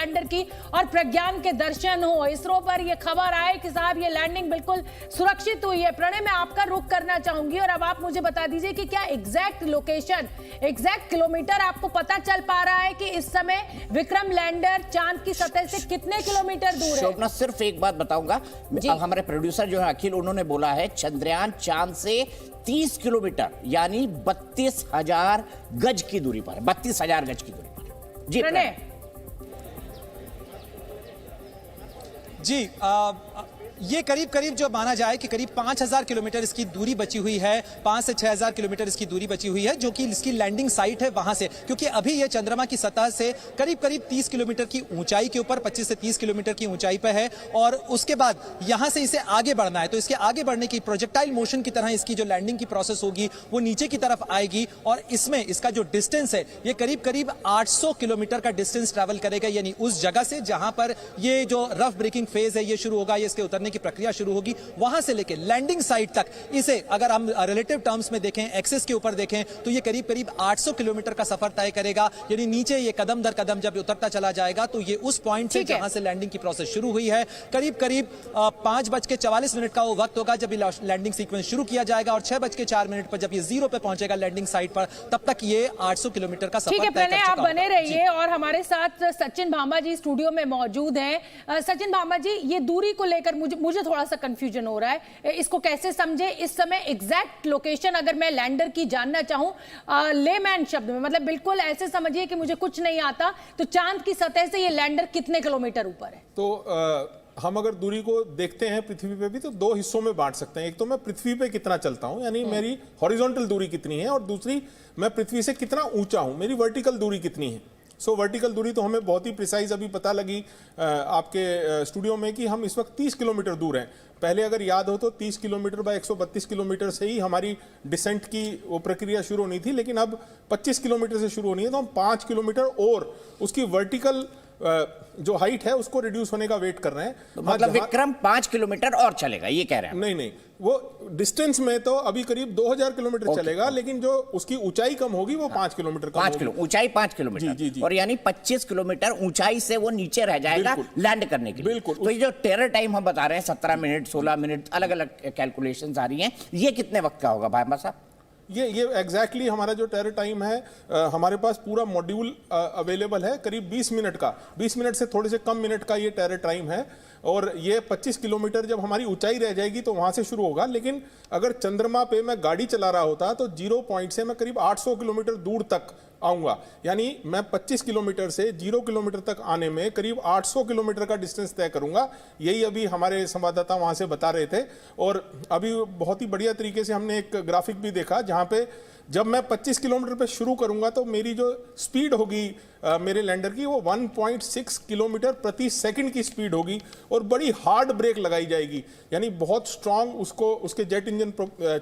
Lander की और प्रज्ञान के दर्शन हो। इसरो पर यह खबर आए कि साहब ये लैंडिंग बिल्कुल सुरक्षित हुई है। प्रणय, मैं आपका रुख करना चाहूंगी और अब आप मुझे बता दीजिए कि क्या एग्जैक्ट लोकेशन, एग्जैक्ट किलोमीटर आपको पता चल पा रहा है कि इस समय विक्रम लैंडर चांद की सतह से कितने किलोमीटर दूर है? शोभना, सिर्फ एक बात बताऊंगा, अब हमारे प्रोड्यूसर जो है अखिल, उन्होंने बोला है चंद्रयान चांद से 30 किलोमीटर यानी 32,000 गज की दूरी पर, 32,000 गज की दूरी पर। जी प्रणय। जी, ये करीब करीब जो माना जाए कि करीब 5,000 किलोमीटर इसकी दूरी बची हुई है, 5 से 6,000 किलोमीटर इसकी दूरी बची हुई है, जो कि इसकी लैंडिंग साइट है वहां से। क्योंकि अभी ये चंद्रमा की सतह से करीब करीब 30 किलोमीटर की ऊंचाई के ऊपर, 25 से 30 किलोमीटर की ऊंचाई पर है और उसके बाद यहां से इसे आगे बढ़ना है। तो इसके आगे बढ़ने की प्रोजेक्टाइल मोशन की तरह इसकी जो लैंडिंग की प्रोसेस होगी वो नीचे की तरफ आएगी और इसमें इसका जो डिस्टेंस है ये करीब करीब 800 किलोमीटर का डिस्टेंस ट्रैवल करेगा। यानी उस जगह से जहां पर ये जो रफ ब्रेकिंग फेज है ये शुरू होगा, ये इसके उतरने की प्रक्रिया शुरू होगी, वहां से लेके लैंडिंग साइट तक इसे अगर हम रिलेटिव टर्म्स में देखें, एक्सेस के ऊपर देखें, तो ये करीब करीब 800 किलोमीटर का सफर तय करेगा। यानी नीचे ये कदम दर कदम जब उतरता चला जाएगा तो ये उस पॉइंट से जहां से लैंडिंग की प्रोसेस शुरू हुई है करीब करीब 5:44 का वो वक्त होगा जब लैंडिंग सीक्वेंस शुरू किया जाएगा और 6:04 पर जब ये जीरो पे पहुंचेगा लैंडिंग साइट पर, तब तक ये 800 किलोमीटर का सफर तय कर चुका आप बने रहिए और हमारे साथ सचिन भामा जी स्टूडियो में मौजूद हैं। सचिन भामा जी, ये दूरी को लेकर मुझे थोड़ा सा कंफ्यूजन हो रहा है, इसको कैसे समझे? इस समय एग्जैक्ट लोकेशन अगर मैं लैंडर की जानना चाहूं लेमैन शब्द में, मतलब बिल्कुल ऐसे समझिए कि मुझे कुछ नहीं आता, तो चांद की सतह से ये लैंडर कितने किलोमीटर ऊपर है? तो हम अगर दूरी को देखते हैं पृथ्वी पे भी तो दो हिस्सों में बांट सकते हैं। एक तो मैं पृथ्वी पे कितना चलता हूं, यानी मेरी हॉरिजॉन्टल दूरी कितनी है, और दूसरी मैं पृथ्वी से कितना ऊंचा हूं, मेरी वर्टिकल दूरी कितनी है। वर्टिकल दूरी तो हमें बहुत ही प्रिसाइज अभी पता लगी आपके स्टूडियो में कि हम इस वक्त 30 किलोमीटर दूर हैं। पहले अगर याद हो तो 30 किलोमीटर बाय 132 किलोमीटर से ही हमारी डिसेंट की वो प्रक्रिया शुरू होनी थी, लेकिन अब 25 किलोमीटर से शुरू होनी है। तो हम 5 किलोमीटर और उसकी वर्टिकल जो हाइट है उसको रिड्यूस होने का वेट कर रहे हैं। तो मतलब विक्रम 5 किलोमीटर और चलेगा, ये कह रहे हैं? नहीं, वो डिस्टेंस में तो अभी करीब 2000 किलोमीटर चलेगा, लेकिन जो उसकी ऊंचाई कम होगी वो 5 किलोमीटर कम होगी। ऊंचाई 5 किलोमीटर। जी। और यानी 25 किलोमीटर ऊंचाई से वो नीचे रह जाएगा लैंड करने के लिए। बिल्कुल। तो ये जो टेरर टाइम हम बता रहे हैं 17 मिनट 16 मिनट, अलग अलग कैलकुलेशंस आ रही हैं, ये कितने वक्त का होगा भाई साहब? ये एग्जैक्टली हमारा जो टेरर टाइम है, हमारे पास पूरा मॉड्यूल अवेलेबल है करीब 20 मिनट का, 20 मिनट से थोड़े से कम मिनट का ये टेरर टाइम है। और ये 25 किलोमीटर जब हमारी ऊंचाई रह जाएगी तो वहां से शुरू होगा। लेकिन अगर चंद्रमा पे मैं गाड़ी चला रहा होता तो 0 पॉइंट से मैं करीब 800 किलोमीटर दूर तक आऊंगा। यानी मैं 25 किलोमीटर से 0 किलोमीटर तक आने में करीब 800 किलोमीटर का डिस्टेंस तय करूंगा। यही अभी हमारे संवाददाता वहां से बता रहे थे। और अभी बहुत ही बढ़िया तरीके से हमने एक ग्राफिक भी देखा जहां पे जब मैं 25 किलोमीटर पे शुरू करूंगा तो मेरी जो स्पीड होगी मेरे लैंडर की वो 1.6 किलोमीटर प्रति सेकंड की स्पीड होगी और बड़ी हार्ड ब्रेक लगाई जाएगी। यानी बहुत स्ट्रांग उसको उसके जेट इंजन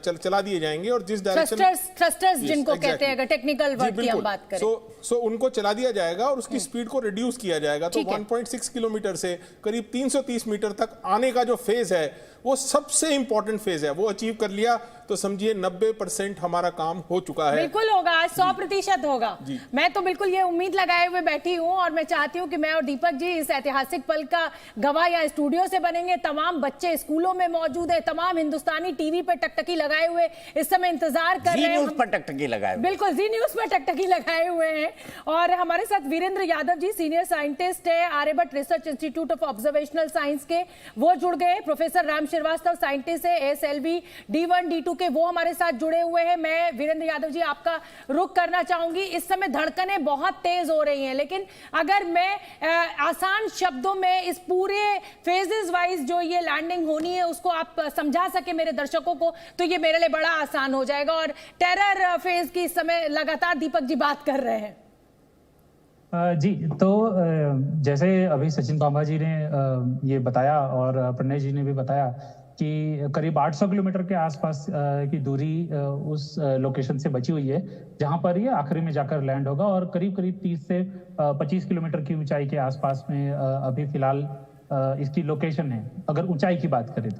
चला दिए जाएंगे और जिस डायरेक्शन थ्रस्टर्स जिनको कहते हैं, अगर टेक्निकल वर्ड की हम बात करें, सो उनको चला दिया जाएगा और उसकी स्पीड को रिड्यूस किया जाएगा। तो 1.6 किलोमीटर से करीब 330 मीटर तक आने का जो फेज है वो सबसे इंपॉर्टेंट फेज है, वो अचीव कर लिया तो समझिए 90% हमारा काम हो चुका है। बिल्कुल होगा, 100% होगा। मैं तो बिल्कुल ये उम्मीद लगाए हुए बैठी हूं और मैं चाहती हूं कि मैं और दीपक जी इस ऐतिहासिक पल का गवाह या स्टूडियो से बनेंगे। तमाम बच्चे स्कूलों में मौजूद है, तमाम हिंदुस्तानी टीवी पर टकटकी लगाए हुए इस समय इंतजार कर रहे हैं। न्यूज़ पर टकटकी लगाए हुए, बिल्कुल जी न्यूज़ पर टकटकी लगाए हुए हैं। और हमारे साथ वीरेंद्र यादव जी सीनियर साइंटिस्ट है Aryabhatta research institute of observational science के, वो जुड़ गए। प्रोफेसर राम श्रीवास्तव साइंटिस्ट है ASLV D1 D2 के, वो हमारे साथ जुड़े हुए हैं। मैं वीरेंद्र यादव जी आपका रुख करना चाहूंगी। इस समय धड़कनें बहुत तेज हो रही हैं, लेकिन अगर मैं आसान शब्दों में इस पूरे फेजेस वाइज जो ये लैंडिंग होनी है उसको आप समझा सके मेरे दर्शकों को, तो ये मेरे लिए बड़ा आसान हो जाएगा। और टेरर फेज की इस समय लगातार दीपक जी बात कर रहे हैं। जी, तो जैसे अभी सचिन भामा जी ने ये बताया और प्रणय जी ने भी बताया कि करीब 800 किलोमीटर के आसपास की दूरी उस लोकेशन से बची हुई है जहां पर ये आखिरी में जाकर लैंड होगा, और करीब 30 से 25 किलोमीटर की ऊंचाई के आसपास में अभी फिलहाल इसकी लोकेशन है, अगर ऊंचाई की बात करें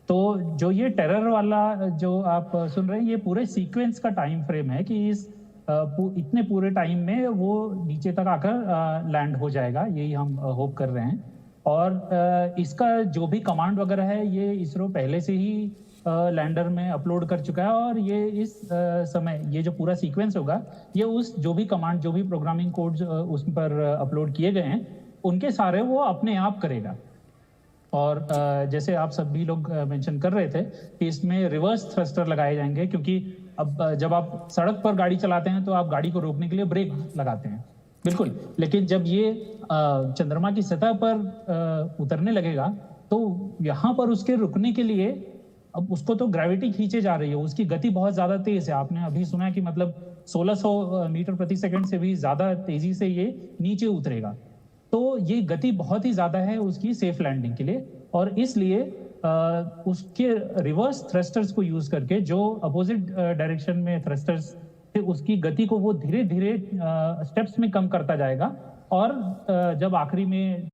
तो जो ये टेरर वाला जो आप सुन रहे हैं, ये पूरे सीक्वेंस का टाइम फ्रेम है कि इस इतने पूरे टाइम में वो नीचे तक आकर लैंड हो जाएगा, यही हम होप कर रहे हैं। और इसका जो भी कमांड वगैरह है ये इसरो पहले से ही लैंडर में अपलोड कर चुका है, और ये इस समय ये जो पूरा सीक्वेंस होगा ये उस जो भी कमांड जो भी प्रोग्रामिंग कोड्स उस पर अपलोड किए गए हैं उनके सारे वो अपने आप करेगा। और जैसे आप सभी लोग मेंशन कर रहे थे कि इसमें रिवर्स थ्रस्टर लगाए जाएंगे, क्योंकि अब जब आप सड़क पर गाड़ी चलाते हैं तो आप गाड़ी को रोकने के लिए ब्रेक लगाते हैं, बिल्कुल, लेकिन जब ये चंद्रमा की सतह पर उतरने लगेगा तो यहाँ पर उसके रुकने के लिए अब उसको तो ग्रेविटी खींचे जा रही है, उसकी गति बहुत ज्यादा तेज है। आपने अभी सुना है कि मतलब 1600 मीटर प्रति सेकंड से भी ज्यादा तेजी से ये नीचे उतरेगा। तो ये गति बहुत ही ज्यादा है उसकी सेफ लैंडिंग के लिए, और इसलिए उसके रिवर्स थ्रस्टर्स को यूज करके जो अपोजिट डायरेक्शन में थ्रस्टर्स थे उसकी गति को वो धीरे धीरे स्टेप्स में कम करता जाएगा, और जब आखिरी में